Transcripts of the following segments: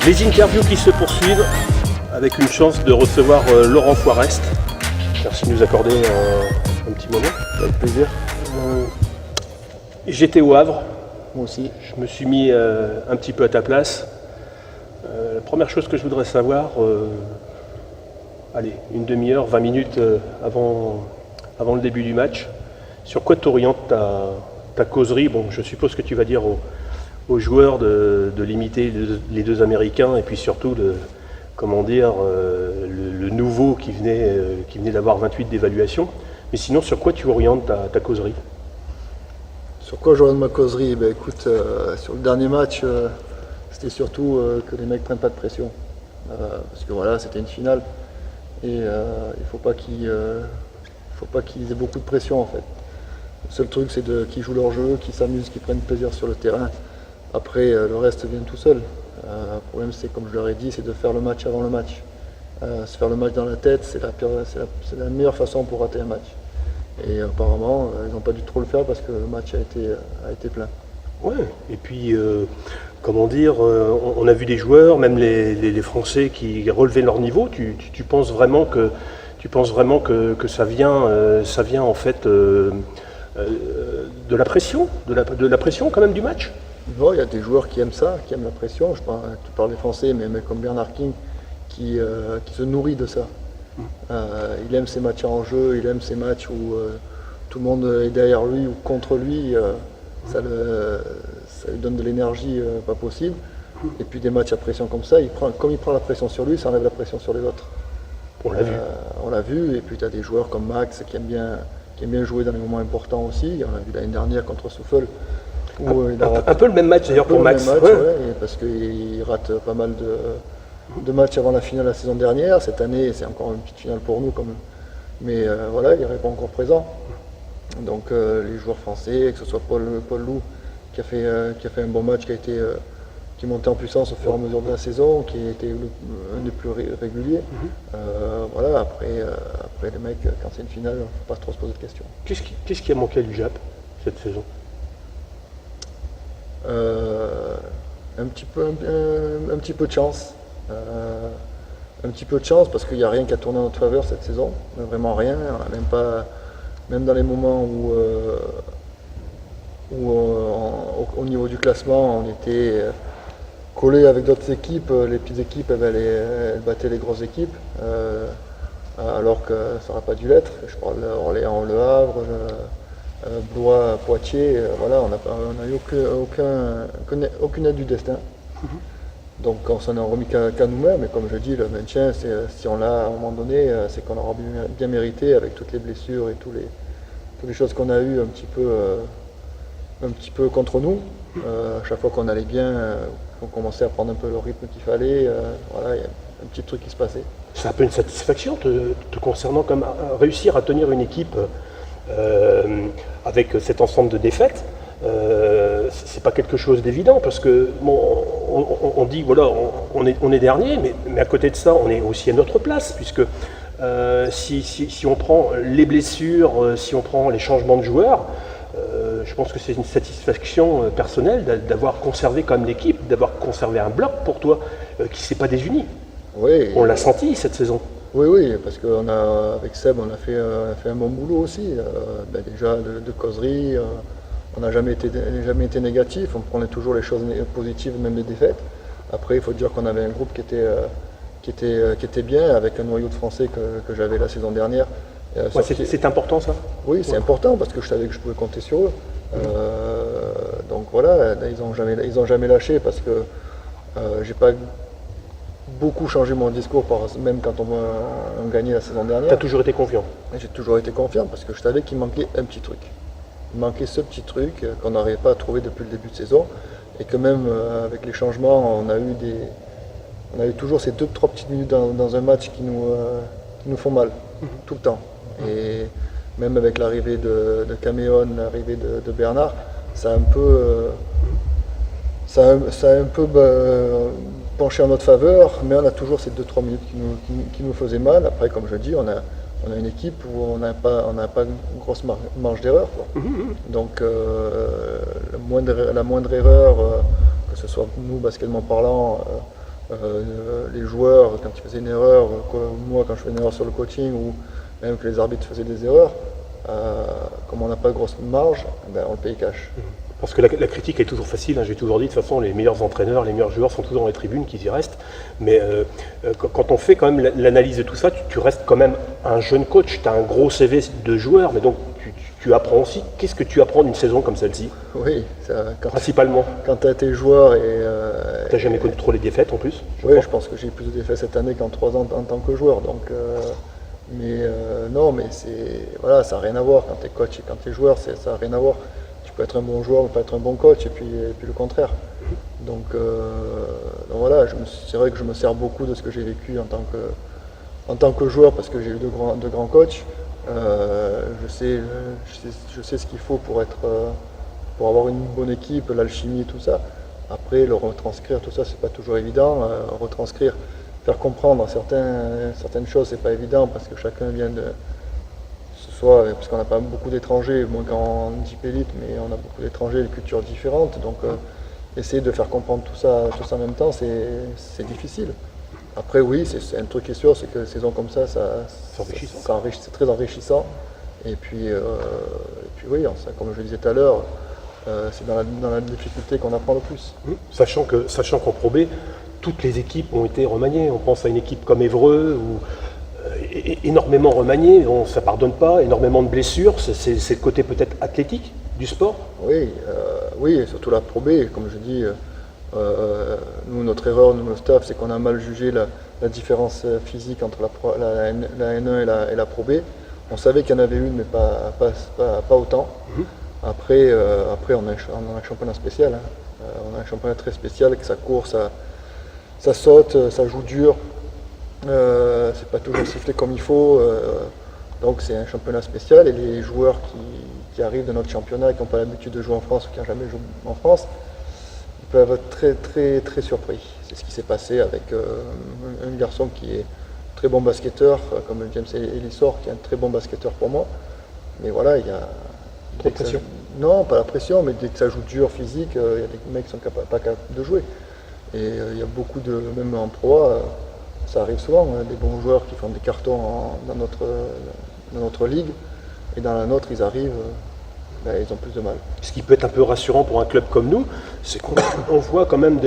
Les interviews qui se poursuivent avec une chance de recevoir Laurent Foirest. Merci de nous accorder un petit moment. Avec plaisir. J'étais au Havre. Moi aussi. Je me suis mis un petit peu à ta place. La première chose que je voudrais savoir, allez, une demi-heure, 20 minutes avant le début du match, sur quoi t'orientes ta causerie? Bon, je suppose que tu vas dire aux joueurs de limiter les deux Américains et puis surtout le nouveau qui venait d'avoir 28 d'évaluation. Mais sinon, sur quoi tu orientes ta causerie? Sur quoi j'oriente ma causerie? Ben, écoute, sur le dernier match, c'était surtout que les mecs ne prennent pas de pression. Parce que voilà, c'était une finale. Et il ne faut pas qu'ils aient beaucoup de pression en fait. Le seul truc, c'est qu'ils jouent leur jeu, qu'ils s'amusent, qu'ils prennent plaisir sur le terrain. Après, le reste vient tout seul. Le problème, c'est comme je leur ai dit, c'est de faire le match avant le match. Se faire le match dans la tête, c'est la meilleure façon pour rater un match. Et apparemment, ils n'ont pas dû trop le faire parce que le match a été plein. Ouais, et puis, on a vu des joueurs, même les Français qui relevaient leur niveau. Tu penses vraiment que ça vient en fait de la pression, de la pression quand même du match? Non, il y a des joueurs qui aiment ça, qui aiment la pression. Tu parles des Français, mais un mec comme Bernard King qui se nourrit de ça. Il aime ces matchs en jeu, il aime ces matchs où tout le monde est derrière lui ou contre lui. Ça lui donne de l'énergie pas possible. Et puis des matchs à pression comme ça, comme il prend la pression sur lui, ça enlève la pression sur les autres. On l'a vu. On l'a vu. Et puis tu as des joueurs comme Max qui aime bien jouer dans les moments importants aussi. On l'a vu l'année dernière contre Souffle. Un peu le même match d'ailleurs pour Max. Ouais, parce qu'il rate pas mal de matchs avant la finale la saison dernière. Cette année, c'est encore une petite finale pour nous. Mais voilà, il n'est pas encore présent. Donc les joueurs français, que ce soit Paul Loup qui a fait un bon match, qui est monté en puissance au fur et à mesure de la saison, qui a été un des plus réguliers. Voilà, après les mecs, quand c'est une finale, il ne faut pas trop se poser de questions. Qu'est-ce qui a manqué à l'UJAP cette saison? Un petit peu de chance. Un petit peu de chance parce qu'il n'y a rien qui a tourné en notre faveur cette saison. Vraiment rien. Même dans les moments où au niveau du classement, on était collé avec d'autres équipes. Les petites équipes, elles battaient les grosses équipes. Alors que ça n'aurait pas dû l'être. Je parle d'Orléans, Le Havre, Blois, Poitiers, voilà, on n'a eu aucune aide du destin. Donc on s'en est remis qu'à nous-mêmes, et comme je dis, le maintien, si on l'a à un moment donné, c'est qu'on aura bien mérité avec toutes les blessures et toutes les choses qu'on a eues un petit peu contre nous. À chaque fois qu'on allait bien, on commençait à prendre un peu le rythme qu'il fallait, voilà, il y a un petit truc qui se passait. C'est un peu une satisfaction te concernant, comme réussir à tenir une équipe avec cet ensemble de défaites. C'est pas quelque chose d'évident parce que bon, on dit voilà, on est dernier, mais à côté de ça, on est aussi à notre place puisque si on prend les blessures, si on prend les changements de joueurs, je pense que c'est une satisfaction personnelle d'avoir conservé quand même l'équipe, d'avoir conservé un bloc pour toi qui ne s'est pas désuni. Oui. On l'a senti cette saison. Oui, parce qu'avec Seb, on a fait un bon boulot aussi. Déjà de causerie, on n'a jamais été négatif, on prenait toujours les choses positives, même les défaites. Après, il faut dire qu'on avait un groupe qui était bien, avec un noyau de Français que j'avais la saison dernière. C'est important ça? Oui, c'est important parce que je savais que je pouvais compter sur eux. Donc voilà, ils ont jamais lâché parce que j'ai pas beaucoup changé mon discours, même quand on gagnait la saison dernière. Tu as toujours été confiant? J'ai toujours été confiant parce que je savais qu'il manquait un petit truc. Il manquait ce petit truc qu'on n'arrivait pas à trouver depuis le début de saison et que même avec les changements, on a eu toujours ces 2-3 petites minutes dans un match qui nous font mal, tout le temps. Et même avec l'arrivée de Caméon, l'arrivée de Bernard, ça a un peu penché en notre faveur, mais on a toujours ces 2-3 minutes qui nous faisaient mal. Après, comme je dis, on a une équipe où on n'a pas une grosse marge d'erreur. Donc la moindre erreur, que ce soit nous, baskettement parlant, Les joueurs, quand ils faisaient une erreur, moi quand je fais une erreur sur le coaching, ou même que les arbitres faisaient des erreurs, comme on n'a pas de grosse marge, on le paye cash. Parce que la critique est toujours facile, hein, j'ai toujours dit, de toute façon, les meilleurs entraîneurs, les meilleurs joueurs sont toujours dans les tribunes, qu'ils y restent. Mais quand on fait quand même l'analyse de tout ça, tu restes quand même un jeune coach, tu as un gros CV de joueur, mais donc tu apprends aussi. Qu'est-ce que tu apprends d'une saison comme celle-ci? Oui, principalement. Quand tu as tes joueurs et. Tu n'as jamais connu trop les défaites en plus? Oui, je pense que j'ai eu plus de défaites cette année qu'en 3 ans en tant que joueur. Donc, non, mais voilà, ça n'a rien à voir quand tu es coach et quand tu es joueur, ça n'a rien à voir. Tu peux être un bon joueur, mais pas être un bon coach, et puis le contraire. Donc voilà, c'est vrai que je me sers beaucoup de ce que j'ai vécu en tant que joueur, parce que j'ai eu de grands coachs. Je sais ce qu'il faut pour avoir une bonne équipe, l'alchimie, tout ça. Après, le retranscrire, tout ça, c'est pas toujours évident. Retranscrire, faire comprendre certaines choses, c'est pas évident, parce que chacun vient parce qu'on n'a pas beaucoup d'étrangers, moins qu'en Jeep Elite, mais on a beaucoup d'étrangers, des cultures différentes. Donc, essayer de faire comprendre tout ça en même temps, c'est difficile. Après, oui, c'est un truc qui est sûr, c'est que les saisons comme ça, c'est très enrichissant. Et puis oui, comme je le disais tout à l'heure, c'est dans la difficulté qu'on apprend le plus. Sachant qu'en Pro B, toutes les équipes ont été remaniées. On pense à une équipe comme Évreux, énormément remaniée, ça ne pardonne pas, énormément de blessures. C'est le côté peut-être athlétique du sport. Oui, et surtout la Pro B, comme je dis. Nous, notre erreur, le staff, c'est qu'on a mal jugé la différence physique entre la N1 et la Pro B. On savait qu'il y en avait une, mais pas autant. Après, on a un championnat spécial. Hein. On a un championnat très spécial, que ça court, ça saute, ça joue dur. C'est pas toujours sifflé comme il faut. Donc c'est un championnat spécial, et les joueurs qui arrivent de notre championnat et qui n'ont pas l'habitude de jouer en France ou qui n'ont jamais joué en France, peuvent être très très très surpris. C'est ce qui s'est passé avec un garçon qui est très bon basketteur, comme James Ellisor, qui est un très bon basketteur pour moi. Mais voilà, il y a trop de pression. Non, pas la pression, mais dès que ça joue dur physique, il y a des mecs qui sont pas capables de jouer. Et il y a beaucoup même en pro, ça arrive souvent, des bons joueurs qui font des cartons dans notre ligue, et dans la nôtre, ils arrivent. Ils ont plus de mal. Ce qui peut être un peu rassurant pour un club comme nous, c'est qu'on voit quand même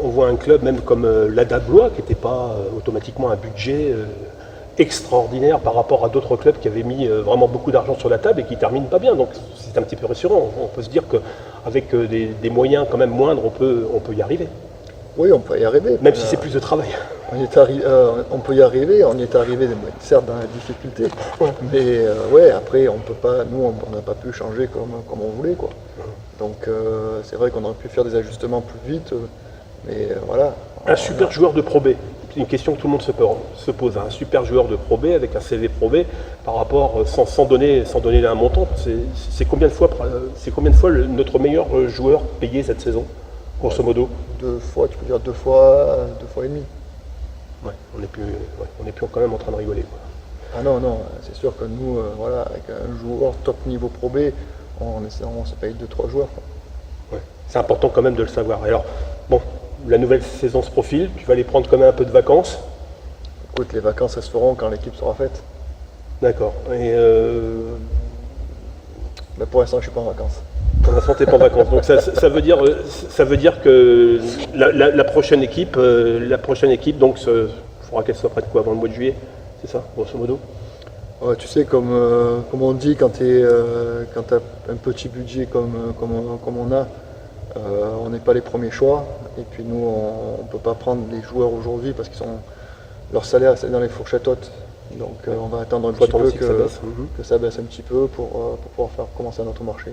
on voit un club même comme l'ADA Blois, qui n'était pas automatiquement un budget extraordinaire par rapport à d'autres clubs qui avaient mis vraiment beaucoup d'argent sur la table et qui ne terminent pas bien. Donc c'est un petit peu rassurant. On peut se dire qu'avec des moyens quand même moindres, on peut y arriver. Oui, on peut y arriver. Même si c'est plus de travail. On peut y arriver, on y est arrivé, certes dans la difficulté, mais ouais, après on peut pas, nous on n'a pas pu changer comme on voulait, quoi. Donc c'est vrai qu'on aurait pu faire des ajustements plus vite, mais voilà. Un super joueur de Pro B, c'est une question que tout le monde se pose. Un super joueur de Pro B avec un CV Pro B par rapport, sans donner un montant, c'est combien de fois notre meilleur joueur payé cette saison, grosso modo? 2 fois, tu peux dire 2 fois et demi. Ouais, on n'est plus quand même en train de rigoler, quoi. Ah non, c'est sûr que nous, voilà, avec un joueur top niveau Pro B, on se paye 2-3 joueurs, quoi. Ouais. C'est important quand même de le savoir. Alors, bon, la nouvelle saison se profile, tu vas aller prendre quand même un peu de vacances. Écoute, les vacances, elles se feront quand l'équipe sera faite. D'accord. Et Mais pour l'instant, je ne suis pas en vacances. Pour l'instant, tu n'es pas en vacances. Donc ça veut dire que la prochaine équipe, donc, il faudra qu'elle soit prête quoi, avant le mois de juillet, c'est ça, grosso modo? Ouais, tu sais, comme on dit, quand tu as un petit budget comme on a, on n'est pas les premiers choix. Et puis nous, on ne peut pas prendre les joueurs aujourd'hui parce qu'ils leur salaire c'est dans les fourchettes hautes. Donc on va attendre un petit peu que ça baisse un petit peu pour pouvoir commencer notre marché.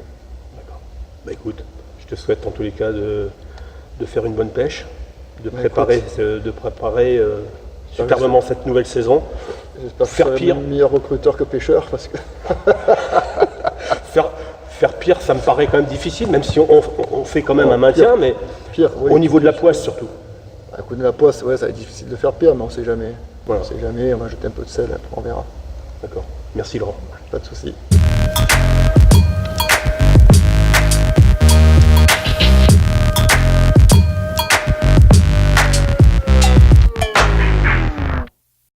D'accord. Bah écoute, je te souhaite en tous les cas de faire une bonne pêche, de préparer superbement cette nouvelle saison. J'espère que tu seras meilleur recruteur que pêcheur, parce que faire pire, ça me paraît quand même difficile, même si on fait quand même un maintien, mais pire, oui, au niveau de la poisse surtout. À coup de la poisse, ouais, ça va être difficile de faire pire, mais on ne sait jamais. Voilà. On ne sait jamais, on va jeter un peu de sel, après on verra. D'accord. Merci Laurent. Pas de souci.